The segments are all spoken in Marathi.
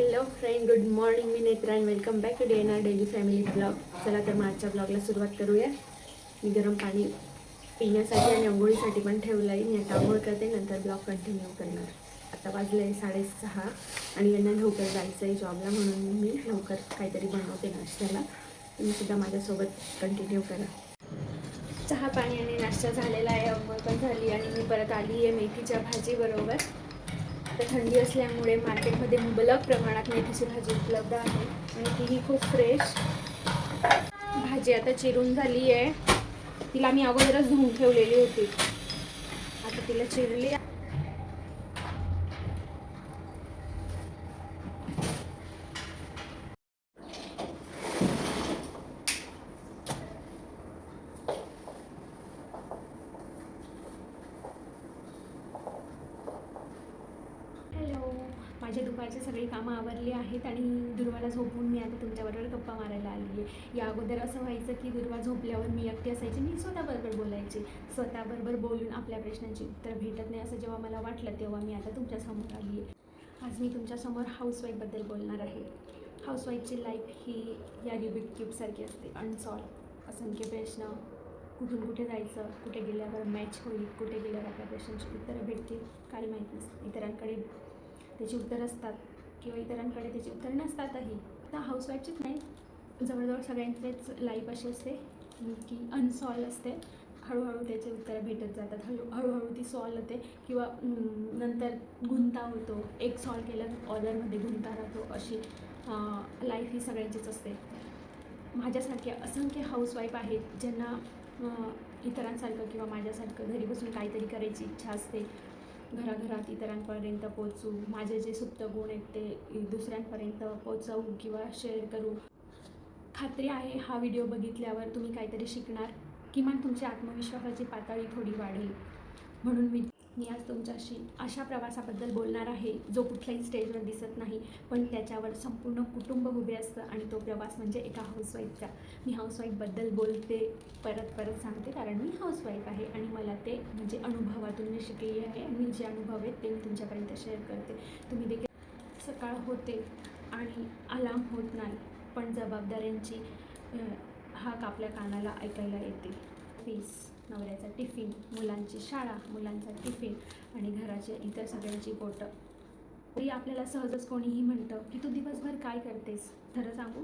Hello friend, good morning. मी नेत्रा आणि welcome back to DNR daily family blog. चला तर मग आजच्या ब्लॉगला सुरुवात करूया. मी गरम पाणी पिण्यासाठी आणि आंघोळीसाठी पण ठेवलं आहे. मी आता आंघोळ करते, नंतर ब्लॉग कंटिन्यू करणार. आता वाजले आहे 6:30 आणि यांना लवकर जायचं आहे जॉबला, म्हणून मी लवकर काहीतरी बनवते नाश्त्याला. तुम्ही सुद्धा माझ्यासोबत कंटिन्यू करा. चहा पाणी आणि नाश्ता झालेला आहे, आंघोळ पण झाली आणि मी परत आली आहे मेथीच्या भाजीबरोबर. आता थंडी असल्यामुळे मार्केटमध्ये मुबलक प्रमाणात मेथीची भाजी उपलब्ध आहे आणि तीही खूप फ्रेश. भाजी आता चिरून झाली आहे. तिला मी अगोदरच धुवून ठेवलेली होती. आता तिला चिरली. माझे दुपारचे सगळी कामं आवरली आहेत आणि दुर्वाला झोपून मी आता तुमच्याबरोबर गप्पा मारायला आली आहे. या अगोदर असं व्हायचं की दुर्वा झोपल्यावर मी एकटी असायची, मी स्वतःबरोबर बोलायचे. स्वतःबरोबर बोलून आपल्या प्रश्नांची उत्तर भेटत नाही असं जेव्हा मला वाटलं, तेव्हा मी आता तुमच्यासमोर आली आहे. आज मी तुमच्यासमोर हाऊसवाईफबद्दल बोलणार आहे. हाऊसवाईफची लाईफ ही या रुबिक क्यूबसारखी असते. अनसॉल्व असंख्य प्रश्न, कुठून कुठे जायचं, कुठे गेल्यावर मॅच होईल, कुठे गेल्यावर आपल्या प्रश्नांची उत्तरं भेटतील काही माहीत नसतं. इतरांकडे त्याची उत्तर असतात किंवा इतरांकडे त्याची उत्तर नसतातही. आता हाऊसवाईफचीच नाही, जवळजवळ सगळ्यांचेच लाईफ अशी असते की अनसॉल्व असते. हळूहळू त्याचे उत्तरं भेटत जातात, हळूहळू ती सॉल्व होते किंवा नंतर गुंता होतो. एक सॉल्व केलं ऑर्डरमध्ये गुंता राहतो. अशी लाईफ ही सगळ्यांचीच असते. माझ्यासारखे असंख्य हाऊसवाईफ आहेत ज्यांना इतरांसारखं किंवा माझ्यासारखं घरी बसून काहीतरी करायची इच्छा असते. घराघरात इतरांपर्यंत पोचू, माझे जे सुप्त गुण आहेत ते दुसऱ्यांपर्यंत पोचवू किंवा शेअर करू. खात्री आहे हा व्हिडिओ बघितल्यावर तुम्ही काहीतरी शिकणार, किमान तुमची आत्मविश्वासाची पातळी थोडी वाढेल. म्हणून मी आज तुमच्याशी अशा प्रवासाबद्दल बोलणार आहे जो कुठल्याही स्टेजवर दिसत नाही, पण त्याच्यावर संपूर्ण कुटुंब उभे असतं आणि तो प्रवास म्हणजे एका हाऊसवाईफचा. मी हाऊसवाईफबद्दल बोलते, परत सांगते, कारण मी हाऊसवाईफ आहे आणि मला ते म्हणजे अनुभवातून मी शिकलेली आहे आणि जे अनुभव आहेत ते मी तुमच्यापर्यंत शेअर करते. तुम्ही देखील सकाळ होते आणि अलार्म होत नाही, पण जबाबदाऱ्यांची हाक आपल्या कानाला ऐकायला येते. ऑफिस, नवऱ्याचा टिफिन, मुलांची शाळा, मुलांचा टिफिन आणि घराच्या इतर सगळ्यांची बोटं. तरी आपल्याला सहजच कोणीही म्हणतं की तू दिवसभर काय करतेस. खरं सांगू,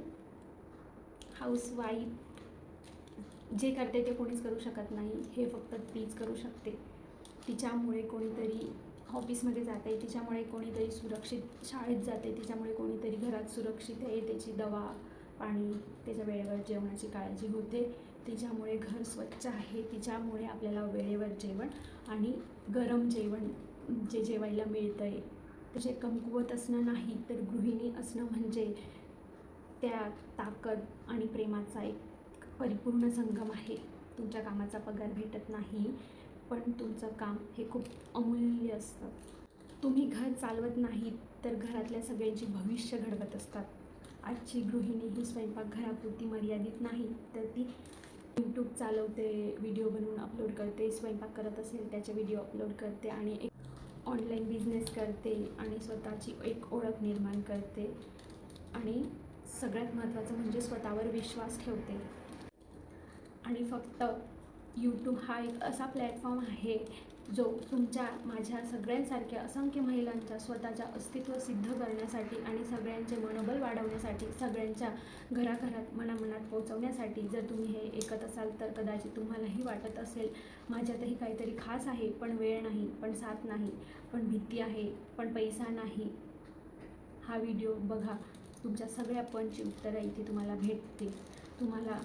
हाऊसवाईफ जे करते ते कोणीच करू शकत नाही, हे फक्त तीच करू शकते. तिच्यामुळे कोणीतरी ऑफिसमध्ये जाते, तिच्यामुळे कोणीतरी सुरक्षित शाळेत जाते, तिच्यामुळे कोणीतरी घरात सुरक्षित आहे, त्याची दवा पाणी, त्याच्या वेळेवर जेवणाची काळजी होते, तिच्यामुळे घर स्वच्छ आहे, तिच्यामुळे आपल्याला वेळेवर जेवण आणि गरम जेवण जे जेवायला मिळतं आहे. त्याचे कमकुवत असणं नाही, तर गृहिणी असणं म्हणजे त्या ताकद आणि प्रेमाचा एक परिपूर्ण संगम आहे. तुमच्या कामाचा पगार भेटत नाही, पण तुमचं काम हे खूप अमूल्य असतं. तुम्ही घर चालवत नाही, तर घरातल्या सगळ्यांची भविष्य घडवत असतात. आजची गृहिणी ही स्वयंपाकघरापुरती मर्यादित नाही, तर ती यूट्यूब चालवते, व्हिडिओ बनवून अपलोड करते, स्वयंपाक करत असेल त्याचे व्हिडिओ अपलोड करते आणि एक ऑनलाईन बिझनेस करते आणि स्वतःची एक ओळख निर्माण करते आणि सगळ्यात महत्त्वाचं म्हणजे स्वतःवर विश्वास ठेवते. आणि फक्त यूट्यूब हा एक असा प्लॅटफॉर्म आहे जो तुमच्या माझ्या सगळ्यांसारख्या असंख्य महिलांच्या स्वतःच्या अस्तित्व सिद्ध करण्यासाठी आणि सगळ्यांचे मनोबल वाढवण्यासाठी, सगळ्यांच्या घराघरात मनामनात पोहोचवण्यासाठी. जर तुम्ही हे ऐकत असाल तर कदाचित तुम्हालाही वाटत असेल माझ्यातही काहीतरी खास आहे, पण वेळ नाही, पण साथ नाही, पण भीती आहे, पण पैसा नाही. हा व्हिडिओ बघा, तुमच्या सगळ्या पणची उत्तरं इथे तुम्हाला भेटतील. तुम्हाला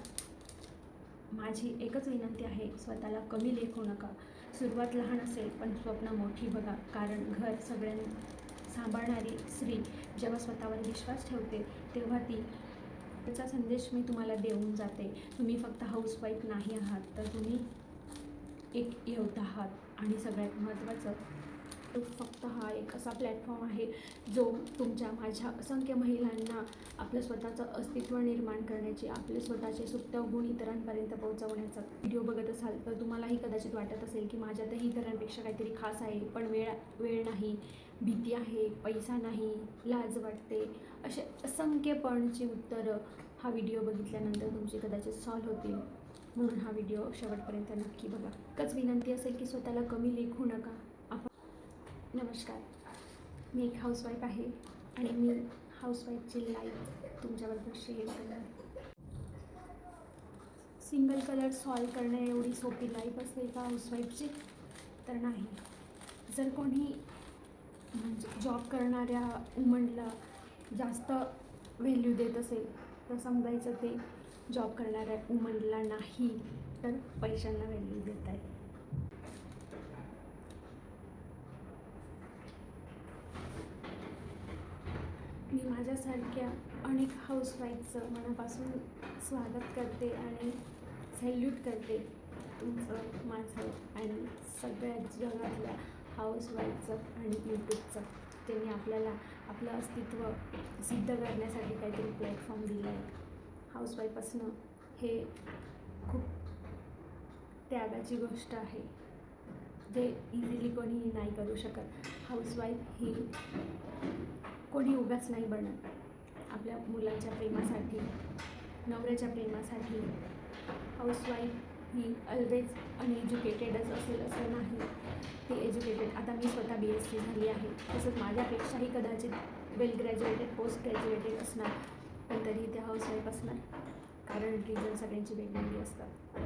माझी एकच विनंती आहे, स्वतःला कमी लेखू नका. सुरुवात लहान असेल, पण स्वप्न मोठी बघा, कारण घर सगळ्यांना सांभाळणारी स्त्री जेव्हा स्वतःवर विश्वास ठेवते, तेव्हा त्याचा संदेश मी तुम्हाला देऊन जाते. तुम्ही फक्त हाऊसवाईफ नाही आहात, तर तुम्ही एक योद्धा आहात. आणि सगळ्यात महत्त्वाचं, फक्त हा एक असा प्लॅटफॉर्म आहे जो तुमच्या माझ्या असंख्य महिलांना आपलं स्वतःचं अस्तित्व निर्माण करण्याची, आपले स्वतःचे सुप्त गुण इतरांपर्यंत पोहोचवण्याचा. व्हिडिओ बघत असाल तर तुम्हालाही कदाचित वाटत असेल की माझ्यातही इतरांपेक्षा काहीतरी खास आहे, पण वेळ नाही, भीती आहे, पैसा नाही, लाज वाटते, असे असंख्यपणची उत्तरं हा व्हिडिओ बघितल्यानंतर तुमची कदाचित सॉल्व्ह होतील. म्हणून हा व्हिडिओ शेवटपर्यंत नक्की बघा. एकच विनंती असेल की स्वतःला कमी लेखू नका. नमस्कार, मी एक हाऊसवाईफ आहे आणि मी हाऊसवाईफची लाईफ तुमच्याबरोबर शेअर करणार आहे. सिंगल कलर सॉल्व करणे एवढी सोपी लाईफ असते का हाऊसवाईफची? तर नाही. जर कोणी म्हणजे जॉब करणाऱ्या वुमनला जास्त व्हॅल्यू देत असेल तर समजायचं ते जॉब करणाऱ्या वुमनला नाही तर पैशांना व्हॅल्यू देत आहे. मी माझ्यासारख्या अनेक हाऊसवाईफचं मनापासून स्वागत करते आणि सॅल्यूट करते तुमचं, माझं आणि सगळ्या जगातल्या हाऊसवाईफचं आणि यूट्यूबचं. त्यांनी आपल्याला आपलं अस्तित्व सिद्ध करण्यासाठी काहीतरी प्लॅटफॉर्म दिला आहे. हाऊसवाईफ असणं हे खूप त्यागाची गोष्ट आहे, जे इझिली कोणीही नाही करू शकत. हाऊसवाईफ ही कोणी उगाच नाही बनत. आपल्या मुलांच्या प्रेमासाठी, नवऱ्याच्या प्रेमासाठी. हाऊसवाईफ ही ऑलवेज अनएज्युकेटेडच असेल असं नाही, ती एज्युकेटेड. आता मी स्वतः BSc झाली आहे, तसंच माझ्यापेक्षाही कदाचित वेल ग्रॅज्युएटेड, पोस्ट ग्रॅज्युएटेड असणार, पण तरीही त्या हाऊसवाईफ असणार. कारण रिझन सगळ्यांची वेगवेगळी असतात.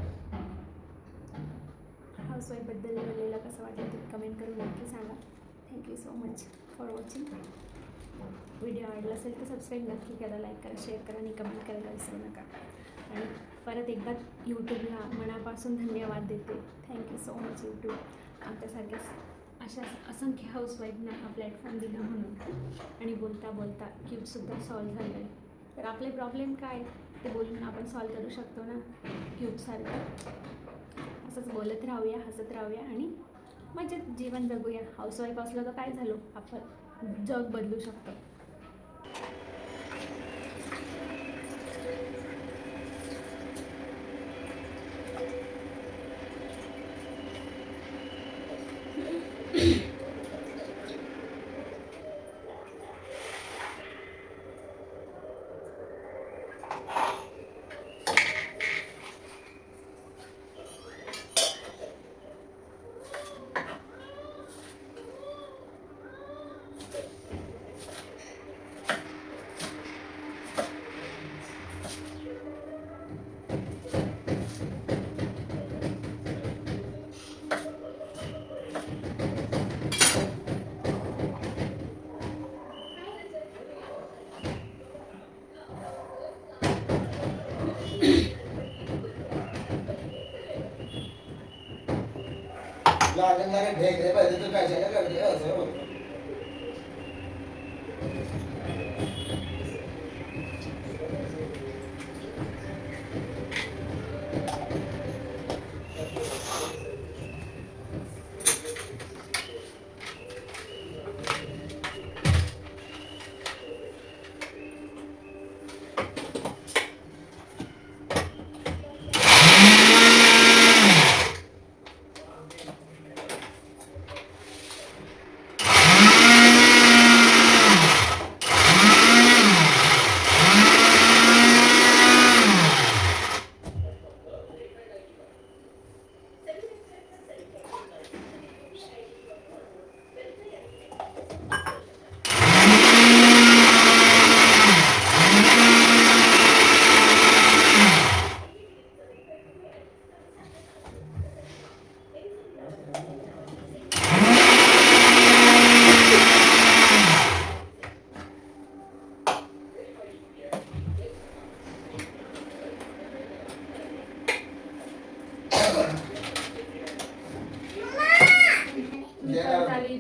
हाऊसवाईफबद्दल बोललेलं कसं वाटलं ते कमेंट करून नक्की सांगा. Thank you so much for watching. Video आवडला असेल तर सबस्क्राईब नक्की करा, लाईक करा, शेअर करा आणि कमेंट करायला विसरू नका. आणि परत एकदा यूट्यूबला मनापासून धन्यवाद देते. थँक्यू सो मच यूट्यूब, आमच्यासारख्या अशा असंख्य हाऊसवाईफना हा प्लॅटफॉर्म दिला म्हणून. आणि बोलता बोलता क्यूबसुद्धा सॉल्व्ह झालं आहे. तर आपले प्रॉब्लेम काय ते बोलून आपण सॉल्व्ह करू शकतो ना, क्यूबसारखं. असंच बोलत राहूया, हसत राहूया आणि मजेत जीवन जगूया. हाऊसवाईफ असलं तर काय झालं, आपण जग बदलू शकतो. लागणारे ढेकरे पाहिजे तर कशाला करते असं होतं.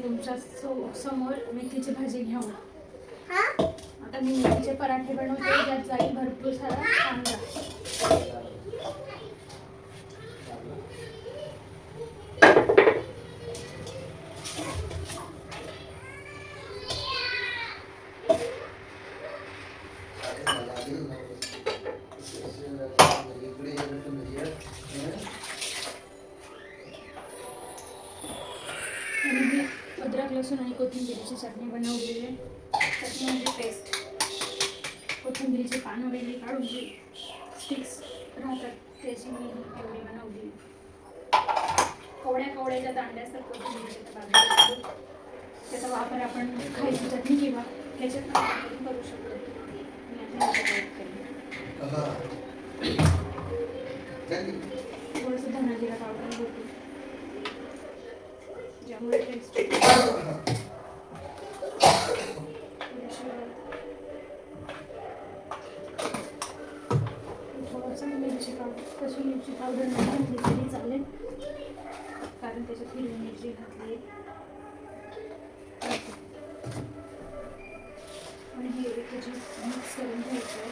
तुमच्या समोर मेथीची भाजी घेऊन. आता मी मेथीचे पराठे बनवते, ज्यात जाईल भरपूर सारा कांदा. अद्रक लसूण लसूण आणि कोथिंबिरीची चटणी बनवलेली आहे. चटणी म्हणजे पेस्ट. कोथिंबिरीची पानं वेगळी काढून जी स्टिक्स राहतात त्याची मी एवढी बनवली. कवड्याच्या दांड्या असतात कोथिंबिरीच्या बाजूला. त्याचा वापर आपण खायची चटणी किंवा ह्याच्यात करू शकतो. मी आता थोडंसं धना जिरा पावडर होतो ज्यामुळे टेस्ट थोडंसं मिरची पावडर, कशी मिरची पावडर नाही घातली तरी चालेल कारण त्याच्यात हिरवी मिरची घातली आहे. आणि हे त्याची मिक्स करून घ्यायचं आहे.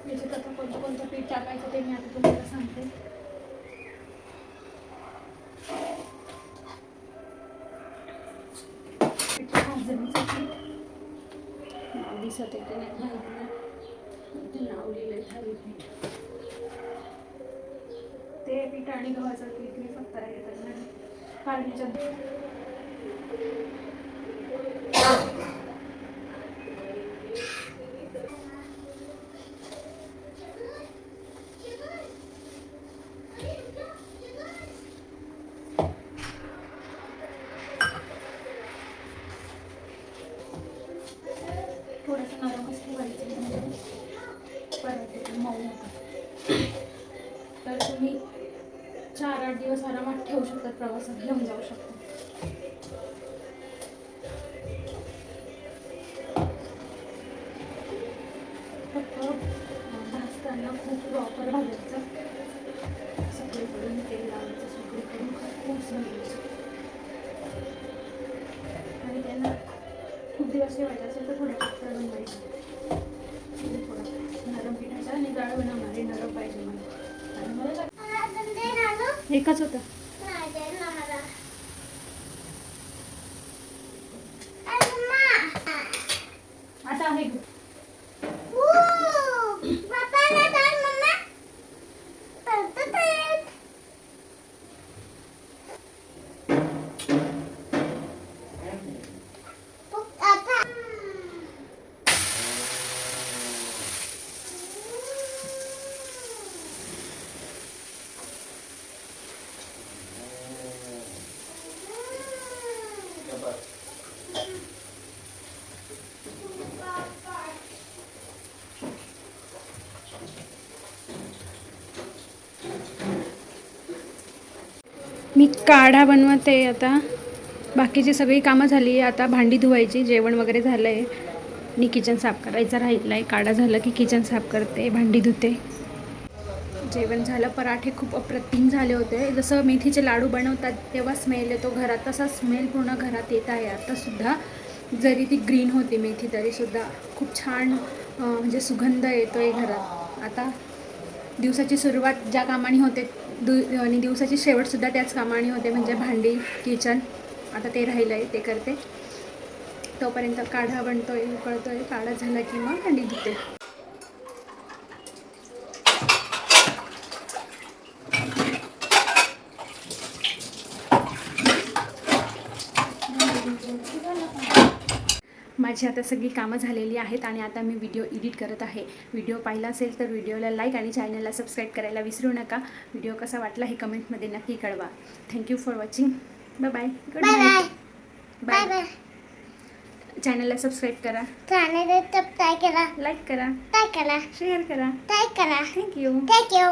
याच्यात आता कोणतं पीठ टाकायचं ते मी आता तुम्हाला सांगते. भाजणीसाठी नाव दिसत आहे ते नाही माहिती नाव लिहिलं आहे थालीपीठ. ते पीठ आणि गव्हाचं पीठ मी फक्त हे करणार कारण याच्यात थोडंसं नरमच ठेवायचं म्हणजे परत मऊ होतं. तर तुम्ही 4-8 दिवस आरामात ठेवू शकतात, प्रवासात घेऊन जाऊ शकता. फक्त भाजताना खूप प्रॉपर भाजायचं, सगळीकडून तेल लावायचं, सगळीकडून खूप भाजायचं. आणि त्यांना खूप दिवस ठेवायचं असेल तर थोड्या पातळ बनवायचं. थोडं नरम पिठाचा आणि जाड बनवणारे नरम पाहिजे मला. आणि मला एकच होतं. आता आहे मी काढा बनवते आता. बाकीची सगळी कामं झाली. आता भांडी धुवायची, जेवण वगैरे झालं आहे आणि किचन साफ करायचं राहिलं आहे. काढा झालं की किचन साफ करते, भांडी धुते. जेवण झालं. पराठे खूप अप्रतिम झाले होते. जसं मेथीचे लाडू बनवतात तेव्हा स्मेल येतो घरात, तसा स्मेल पूर्ण घरात येत आहे आत्तासुद्धा. जरी ती ग्रीन होती मेथी तरीसुद्धा खूप छान म्हणजे सुगंध येतो आहे घरात. आता दिवसाची सुरुवात ज्या कामाने होते आणि दिवसाची शेवटसुद्धा त्याच कामाने होते, म्हणजे भांडी, किचन. आता ते राहिलं आहे, ते करते. तोपर्यंत काढा बनतोय, उकळतोय. काढा झाला की मग भांडी धुते. माझी आता सगळी कामं झालेली आहेत आणि आता मी व्हिडिओ एडिट करत आहे. व्हिडिओ पाहिला असेल तर व्हिडिओला लाईक आणि चॅनलला सबस्क्राईब करायला विसरू नका. व्हिडिओ कसा वाटला हे कमेंटमध्ये नक्की कळवा. Thank you for watching. Bye bye. Good night. Bye bye. चॅनलला सबस्क्राईब करा, चॅनलला सबस्क्राईब करा, लाईक करा, टाईक करा, शेअर करा. टाईक करा. थँक्यू. थँक्यू.